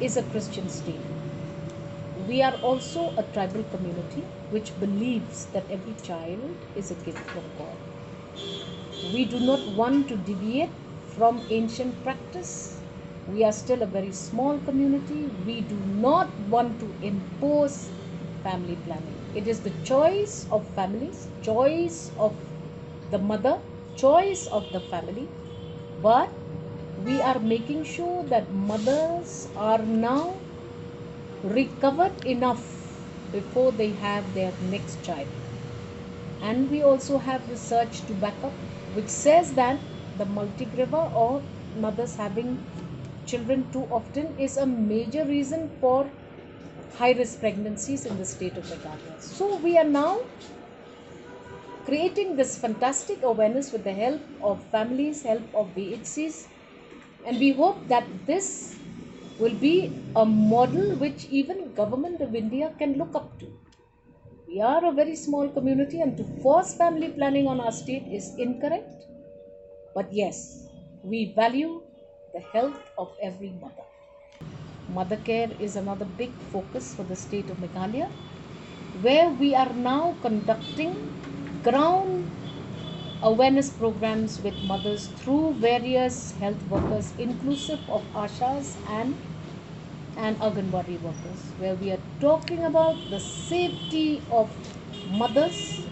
is a Christian state. We are also a tribal community which believes that every child is a gift from God. We do not want to deviate from ancient practice. We are still a very small community. We do not want to impose family planning. It is the choice of families, choice of the mother, choice of the family. But we are making sure that mothers are now recovered enough before they have their next child. And we also have research to back up, which says that the multigraver or mothers having children too often is a major reason for high risk pregnancies in the state of Meghalaya. So we are now creating this fantastic awareness with the help of families, help of VHCs, and we hope that this will be a model which even government of India can look up to. We are a very small community, and to force family planning on our state is incorrect. But yes, we value the health of every mother. Mother care is another big focus for the state of Meghalaya, where we are now conducting ground awareness programs with mothers through various health workers, inclusive of ASHAs and Anganwadi workers, where we are talking about the safety of mothers,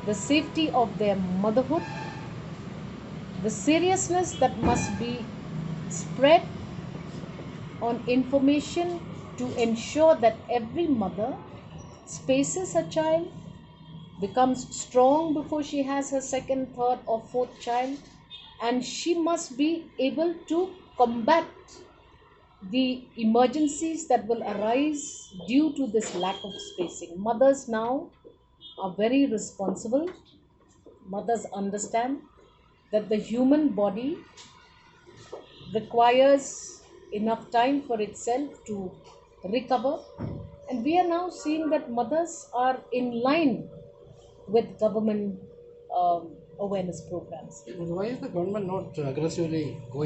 the safety of their motherhood, the seriousness that must be spread on information to ensure that every mother spaces her child, becomes strong before she has her second, third, or fourth child, and she must be able to combat the emergencies that will arise due to this lack of spacing. Mothers now are very responsible. Mothers understand that the human body requires enough time for itself to recover, and we are now seeing that mothers are in line with government awareness programs. Why is the government not aggressively going